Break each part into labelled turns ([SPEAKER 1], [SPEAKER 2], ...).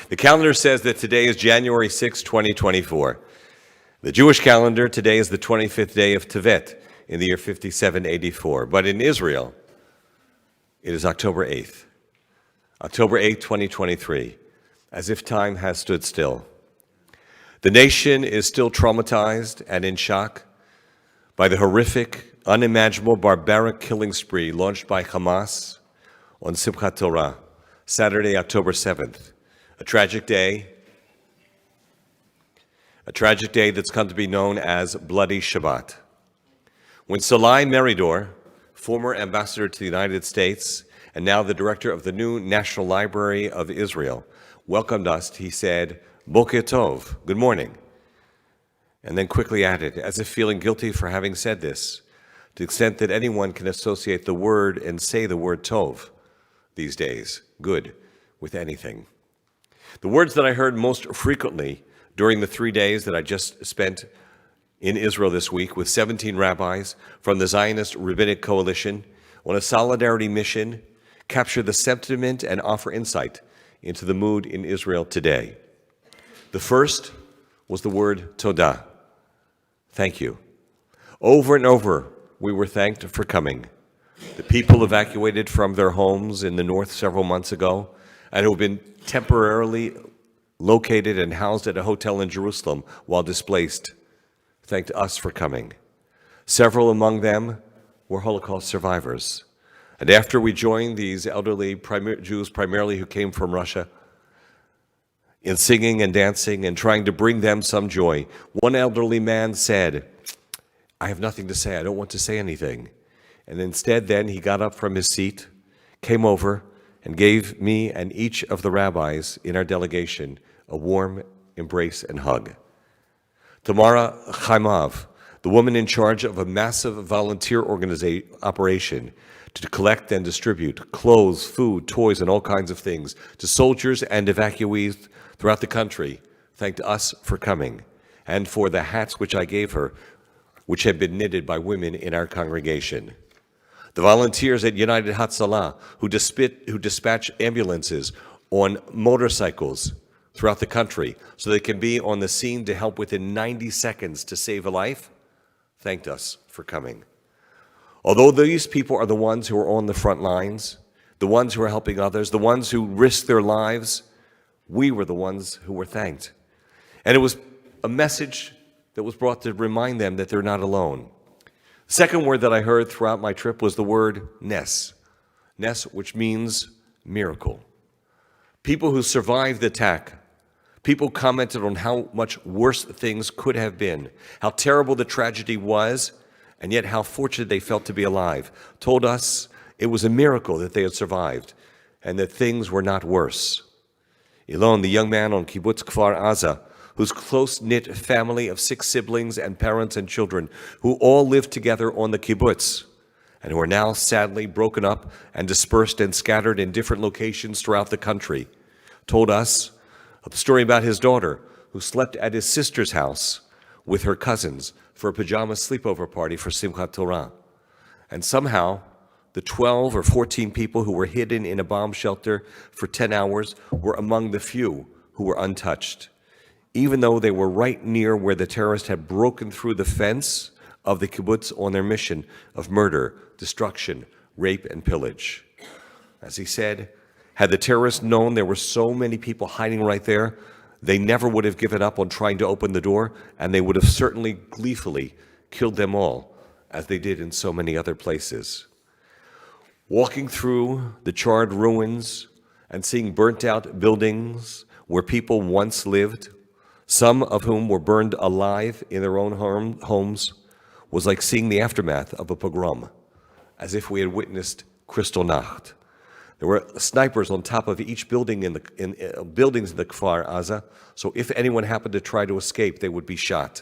[SPEAKER 1] The calendar says that today is January 6, 2024. The Jewish calendar, today is the 25th day of Tevet in the year 5784. But in Israel, it is October 8th. October 8th, 2023, as if time has stood still. The nation is still traumatized and in shock by the horrific, unimaginable, barbaric killing spree launched by Hamas on Simchat Torah, Saturday, October 7th. A tragic day that's come to be known as Bloody Shabbat. When Salai Meridor, former ambassador to the United States and now the director of the new National Library of Israel, welcomed us, he said, Boker Tov, good morning, and then quickly added, as if feeling guilty for having said this, to the extent that anyone can associate the word and say the word Tov these days, good, with anything. The words that I heard most frequently during the 3 days that I just spent in Israel this week with 17 rabbis from the Zionist Rabbinic Coalition on a solidarity mission capture the sentiment and offer insight into the mood in Israel today. The first was the word Todah, thank you. Over and over, we were thanked for coming. The people evacuated from their homes in the north several months ago and who have been temporarily located and housed at a hotel in Jerusalem while displaced, thanked us for coming. Several among them were Holocaust survivors. And after we joined these elderly Jews, primarily who came from Russia, in singing and dancing and trying to bring them some joy, one elderly man said, I have nothing to say, I don't want to say anything. And instead then he got up from his seat, came over, and gave me and each of the rabbis in our delegation a warm embrace and hug. Tamara Chaimov, the woman in charge of a massive volunteer operation to collect and distribute clothes, food, toys, and all kinds of things to soldiers and evacuees throughout the country, thanked us for coming and for the hats which I gave her, which had been knitted by women in our congregation. The volunteers at United Hatzalah who dispatch ambulances on motorcycles throughout the country so they can be on the scene to help within 90 seconds to save a life, thanked us for coming. Although these people are the ones who are on the front lines, the ones who are helping others, the ones who risk their lives, we were the ones who were thanked. And it was a message that was brought to remind them that they're not alone. The second word that I heard throughout my trip was the word Nes. Nes, which means miracle. People who survived the attack, people commented on how much worse things could have been, how terrible the tragedy was, and yet how fortunate they felt to be alive, told us it was a miracle that they had survived and that things were not worse. Elon, the young man on Kibbutz Kfar Aza, whose close-knit family of 6 siblings and parents and children who all lived together on the kibbutz and who are now sadly broken up and dispersed and scattered in different locations throughout the country, told us a story about his daughter who slept at his sister's house with her cousins for a pajama sleepover party for Simchat Torah. And somehow, the 12 or 14 people who were hidden in a bomb shelter for 10 hours were among the few who were untouched, even though they were right near where the terrorists had broken through the fence of the kibbutz on their mission of murder, destruction, rape, and pillage. As he said, had the terrorists known there were so many people hiding right there, they never would have given up on trying to open the door, and they would have certainly gleefully killed them all, as they did in so many other places. Walking through the charred ruins and seeing burnt-out buildings where people once lived, some of whom were burned alive in their own homes, was like seeing the aftermath of a pogrom, as if we had witnessed Kristallnacht. There were snipers on top of each building in buildings in the Kfar Aza, so if anyone happened to try to escape, they would be shot.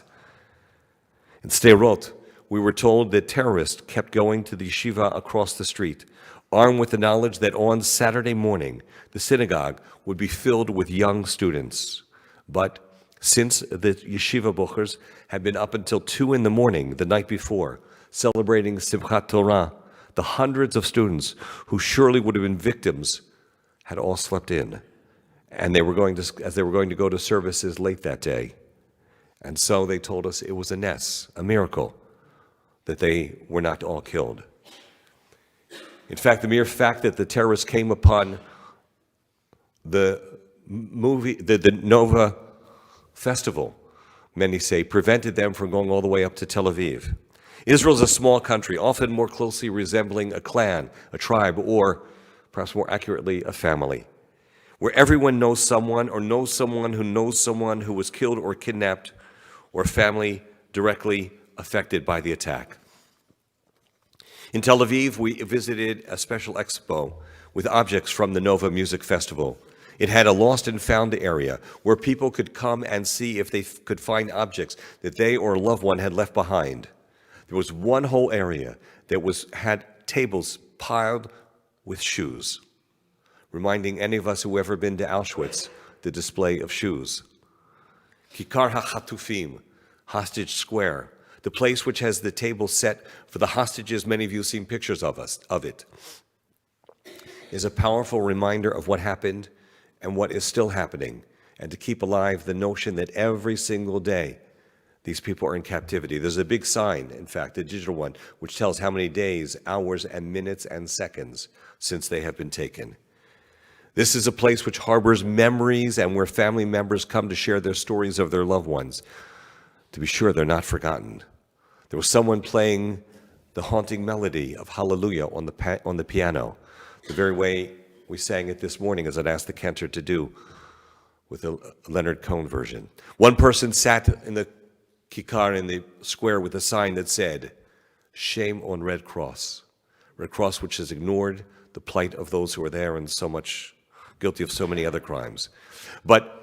[SPEAKER 1] In Sderot, we were told that terrorists kept going to the yeshiva across the street, armed with the knowledge that on Saturday morning, the synagogue would be filled with young students. But since the yeshiva buchers had been up until 2 in the morning the night before, celebrating Simchat Torah, the hundreds of students who surely would have been victims had all slept in. and as they were going to go to services late that day. And so they told us it was a ness, a miracle, that they were not all killed. In fact, the mere fact that the terrorists came upon the Nova Festival, many say, prevented them from going all the way up to Tel Aviv. Israel is a small country, often more closely resembling a clan, a tribe, or perhaps more accurately, a family, where everyone knows someone or knows someone who was killed or kidnapped, or family directly affected by the attack. In Tel Aviv, we visited a special expo with objects from the Nova Music Festival. It had a lost and found area where people could come and see if they could find objects that they or a loved one had left behind. There was one whole area that had tables piled with shoes, reminding any of us who have ever been to Auschwitz, the display of shoes. Kikar HaChatufim, Hostage Square, the place which has the table set for the hostages, many of you have seen pictures of it, is a powerful reminder of what happened and what is still happening, and to keep alive the notion that every single day these people are in captivity. There's a big sign, in fact, a digital one, which tells how many days, hours, and minutes and seconds since they have been taken. This is a place which harbors memories and where family members come to share their stories of their loved ones. To be sure, they're not forgotten. There was someone playing the haunting melody of Hallelujah on the piano, the very way we sang it this morning, as I'd asked the cantor to do with the Leonard Cohen version. One person sat in the kikar, in the square, with a sign that said, "Shame on Red Cross." Red Cross, which has ignored the plight of those who are there and so much guilty of so many other crimes. But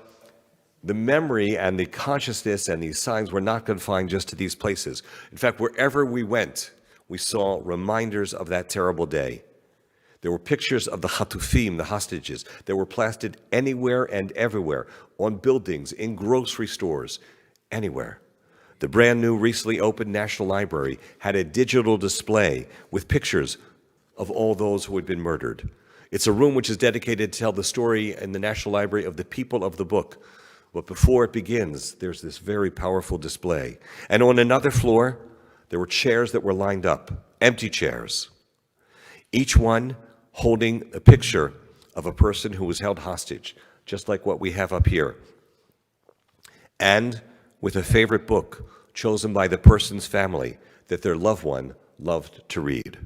[SPEAKER 1] the memory and the consciousness and these signs were not confined just to these places. In fact, wherever we went, we saw reminders of that terrible day. There were pictures of the Chatufim, the hostages, that were plastered anywhere and everywhere, on buildings, in grocery stores, anywhere. The brand new, recently opened National Library had a digital display with pictures of all those who had been murdered. It's a room which is dedicated to tell the story in the National Library of the people of the book. But before it begins, there's this very powerful display. And on another floor, there were chairs that were lined up, empty chairs, each one holding a picture of a person who was held hostage, just like what we have up here, and with a favorite book chosen by the person's family that their loved one loved to read.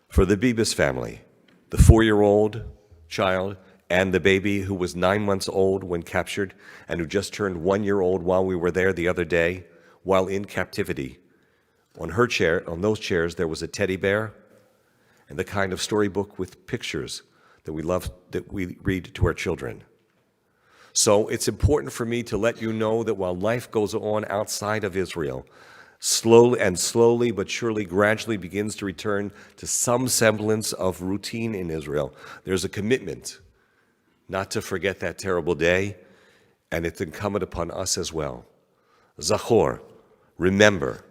[SPEAKER 1] For the Bibas family, the 4-year-old child and the baby who was 9 months old when captured and who just turned 1 year old while we were there the other day, while in captivity, on those chairs, there was a teddy bear and the kind of storybook with pictures that we read to our children. So it's important for me to let you know that while life goes on outside of Israel, slowly but surely, gradually begins to return to some semblance of routine in Israel, there's a commitment not to forget that terrible day, and it's incumbent upon us as well. Zachor, remember,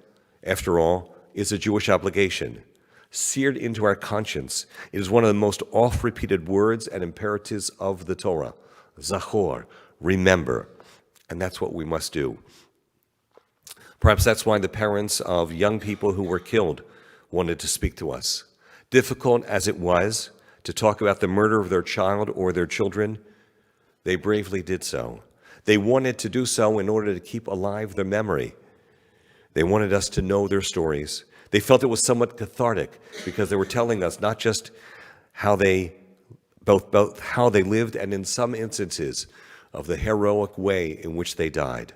[SPEAKER 1] after all, is a Jewish obligation. Seared into our conscience, it is one of the most oft-repeated words and imperatives of the Torah. Zachor, remember. And that's what we must do. Perhaps that's why the parents of young people who were killed wanted to speak to us. Difficult as it was to talk about the murder of their child or their children, they bravely did so. They wanted to do so in order to keep alive their memory. They wanted us to know their stories. They felt it was somewhat cathartic because they were telling us not just how they both how they lived and in some instances of the heroic way in which they died.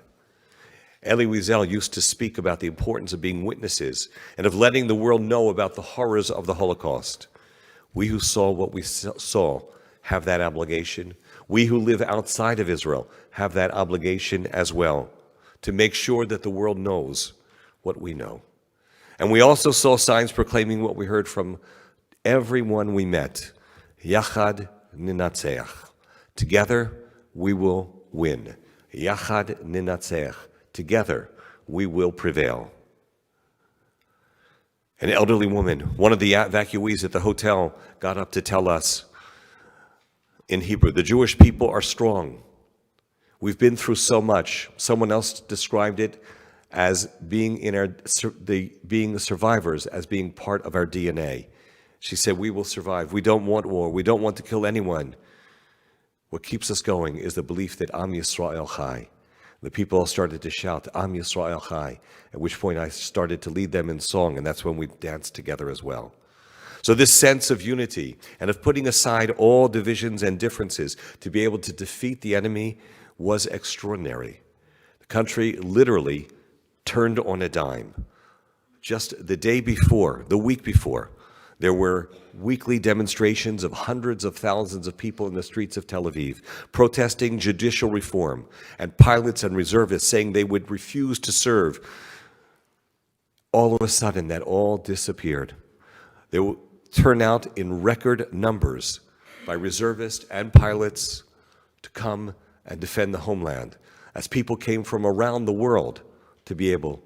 [SPEAKER 1] Elie Wiesel used to speak about the importance of being witnesses and of letting the world know about the horrors of the Holocaust. We who saw what we saw have that obligation. We who live outside of Israel have that obligation as well, to make sure that the world knows what we know. And we also saw signs proclaiming what we heard from everyone we met. Yachad ninatzeach. Together we will win. Yachad ninatzeach. Together we will prevail. An elderly woman, one of the evacuees at the hotel, got up to tell us in Hebrew. The Jewish people are strong. We've been through so much. Someone else described it as being being the survivors, as being part of our DNA. She said, we will survive. We don't want war. We don't want to kill anyone. What keeps us going is the belief that Am Yisrael Chai. The people all started to shout, Am Yisrael Chai, at which point I started to lead them in song, and that's when we danced together as well. So this sense of unity and of putting aside all divisions and differences to be able to defeat the enemy was extraordinary. The country literally turned on a dime. Just the day before, the week before, there were weekly demonstrations of hundreds of thousands of people in the streets of Tel Aviv protesting judicial reform, and pilots and reservists saying they would refuse to serve. All of a sudden, that all disappeared. There will turn out in record numbers by reservists and pilots to come and defend the homeland, as people came from around the world to be able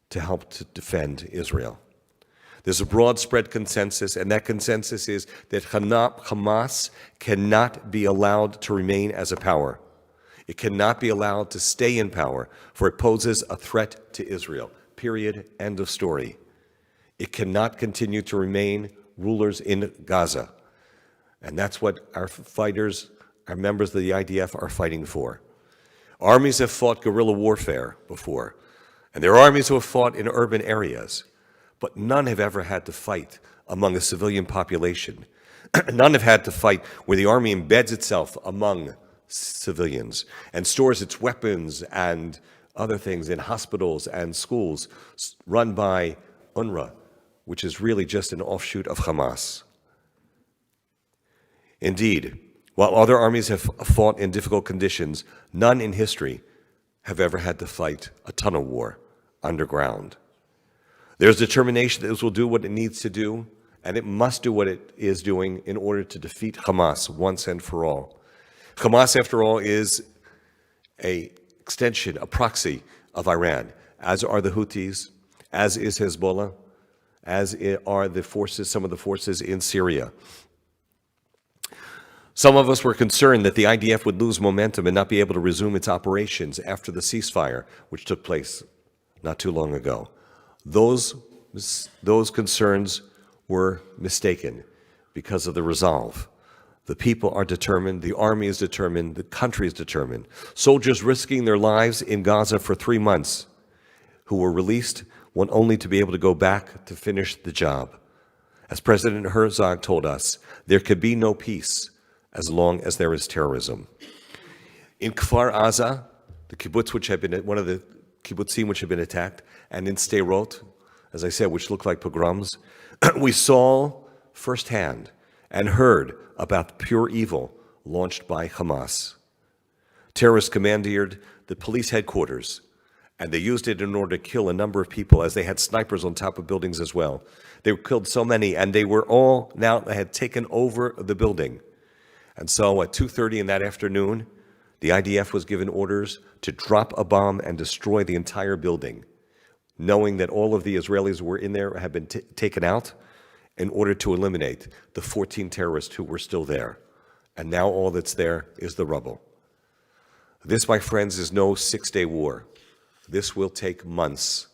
[SPEAKER 1] to help to defend Israel. There's a broad spread consensus, and that consensus is that Hamas cannot be allowed to remain as a power. It cannot be allowed to stay in power, for it poses a threat to Israel. Period. End of story. It cannot continue to remain rulers in Gaza. And that's what our fighters, our members of the IDF are fighting for. Armies have fought guerrilla warfare before, and there are armies who have fought in urban areas, but none have ever had to fight among a civilian population. None have had to fight where the army embeds itself among civilians and stores its weapons and other things in hospitals and schools run by UNRWA, which is really just an offshoot of Hamas. Indeed, while other armies have fought in difficult conditions, none in history have ever had to fight a tunnel war underground. There's determination that this will do what it needs to do, and it must do what it is doing in order to defeat Hamas once and for all. Hamas, after all, is an extension, a proxy of Iran, as are the Houthis, as is Hezbollah, as are the forces, some of the forces in Syria. Some of us were concerned that the IDF would lose momentum and not be able to resume its operations after the ceasefire, which took place not too long ago. Those concerns were mistaken because of the resolve. The people are determined, the army is determined, the country is determined. Soldiers risking their lives in Gaza for 3 months who were released want only to be able to go back to finish the job. As President Herzog told us, there could be no peace as long as there is terrorism. In Kfar Aza, the kibbutz which had been one of the kibbutzim which had been attacked, and in Sderot, as I said, which looked like pogroms, we saw firsthand and heard about pure evil launched by Hamas. Terrorists commandeered the police headquarters, and they used it in order to kill a number of people, as they had snipers on top of buildings as well. They killed so many, and they had taken over the building. And so at 2:30 in that afternoon, the IDF was given orders to drop a bomb and destroy the entire building, knowing that all of the Israelis who were in there had been taken out in order to eliminate the 14 terrorists who were still there. And now all that's there is the rubble. This, my friends, is no 6-day war. This will take months,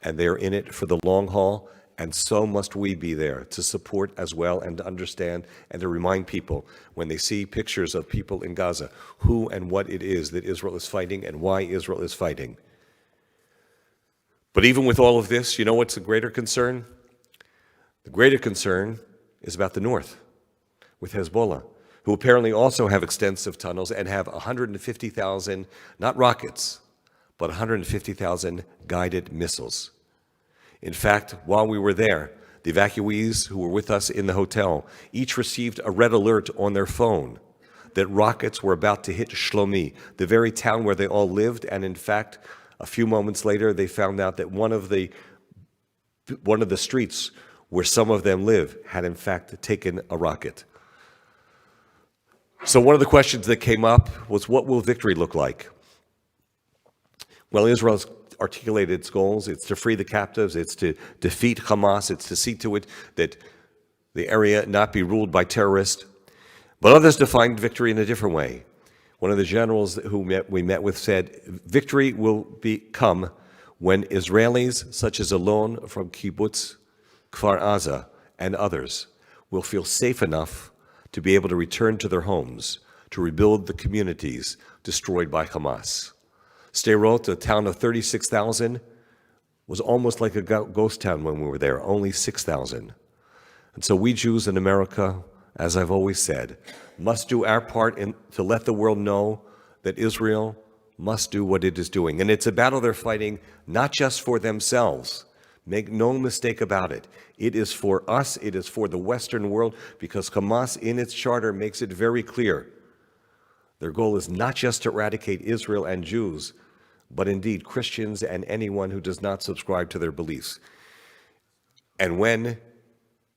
[SPEAKER 1] and they're in it for the long haul, and so must we be there to support as well and to understand and to remind people when they see pictures of people in Gaza who and what it is that Israel is fighting and why Israel is fighting. But even with all of this, you know what's the greater concern? The greater concern is about the north, with Hezbollah, who apparently also have extensive tunnels and have 150,000, not rockets, but 150,000 guided missiles. In fact, while we were there, the evacuees who were with us in the hotel each received a red alert on their phone that rockets were about to hit Shlomi, the very town where they all lived, and in fact, a few moments later, they found out that one of the streets where some of them live had in fact taken a rocket. So one of the questions that came up was, what will victory look like? Well, Israel's articulated its goals. It's to free the captives. It's to defeat Hamas. It's to see to it that the area not be ruled by terrorists. But others defined victory in a different way. One of the generals who we met with said, victory will come when Israelis such as Alon from Kibbutz, Kfar Aza, and others will feel safe enough to be able to return to their homes, to rebuild the communities destroyed by Hamas. Sderot, a town of 36,000, was almost like a ghost town when we were there, only 6,000. And so we Jews in America, as I've always said, must do our part to let the world know that Israel must do what it is doing. And it's a battle they're fighting not just for themselves. Make no mistake about it. It is for us, it is for the Western world, because Hamas in its charter makes it very clear. Their goal is not just to eradicate Israel and Jews, but indeed Christians and anyone who does not subscribe to their beliefs. And when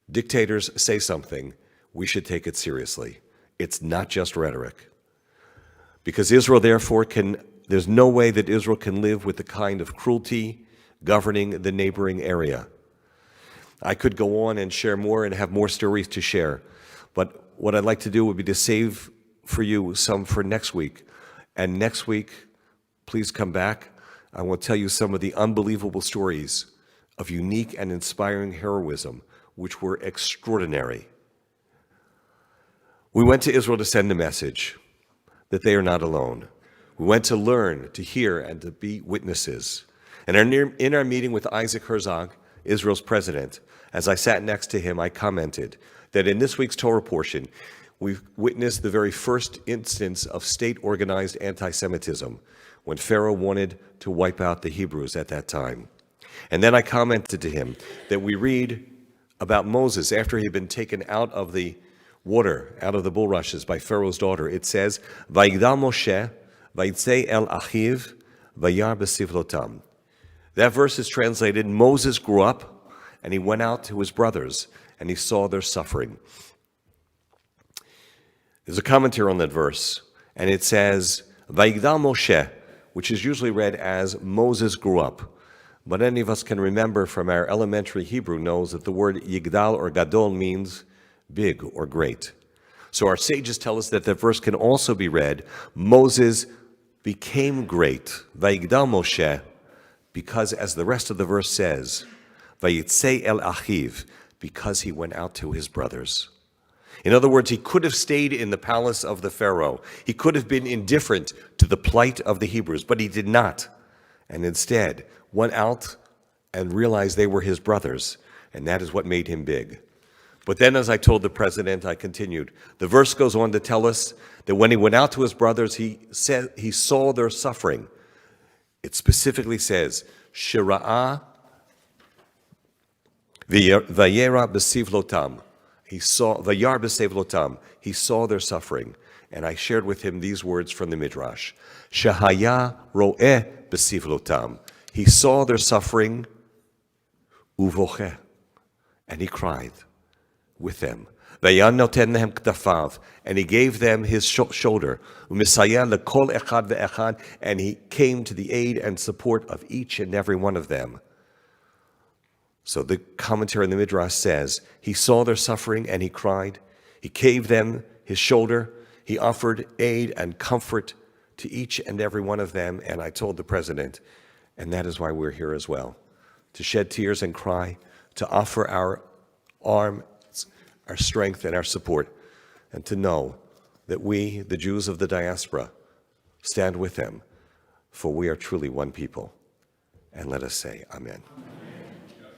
[SPEAKER 1] dictators say something, we should take it seriously. It's not just rhetoric. Because Israel, therefore, there's no way that Israel can live with the kind of cruelty governing the neighboring area. I could go on and share more and have more stories to share, but what I'd like to do would be to save for you some for next week. And next week, please come back. I will tell you some of the unbelievable stories of unique and inspiring heroism, which were extraordinary. We went to Israel to send a message that they are not alone. We went to learn, to hear, and to be witnesses. And in our meeting with Isaac Herzog, Israel's president, as I sat next to him, I commented that in this week's Torah portion, we've witnessed the very first instance of state-organized anti-Semitism when Pharaoh wanted to wipe out the Hebrews at that time. And then I commented to him that we read about Moses after he had been taken out of the water, out of the bulrushes by Pharaoh's daughter. It says, Vayigdal Moshe, Vayitzei el Achiv, Vayar b'sivlotam. That verse is translated, Moses grew up and he went out to his brothers and he saw their suffering. There's a commentary on that verse, and it says, Vayigdal Moshe, which is usually read as Moses grew up. But any of us can remember from our elementary Hebrew knows that the word Yigdal or Gadol means big or great. So our sages tell us that the verse can also be read, Moses became great, Vayigdal Moshe, because as the rest of the verse says, Vayitzei el Achiv, because he went out to his brothers. In other words, he could have stayed in the palace of the Pharaoh. He could have been indifferent to the plight of the Hebrews, but he did not. And instead went out and realized they were his brothers, and that is what made him big. But then, as I told the president, I continued. The verse goes on to tell us that when he went out to his brothers, he saw their suffering. It specifically says, Shira'ah v'yera b'sivlotam. He saw v'yar b'sivlotam. He saw their suffering. And I shared with him these words from the Midrash. Shahaya ro'eh b'sivlotam. He saw their suffering, uvocheh, and he cried with them. Vayan noten lehem ktafav, and he gave them his shoulder. Umisaya lekol echad ve'echad, and he came to the aid and support of each and every one of them. So the commentary in the Midrash says, he saw their suffering and he cried. He gave them his shoulder. He offered aid and comfort to each and every one of them. And I told the president, and that is why we're here as well, to shed tears and cry, to offer our arm, our strength and our support, and to know that we, the Jews of the diaspora, stand with them, for we are truly one people. And let us say, Amen.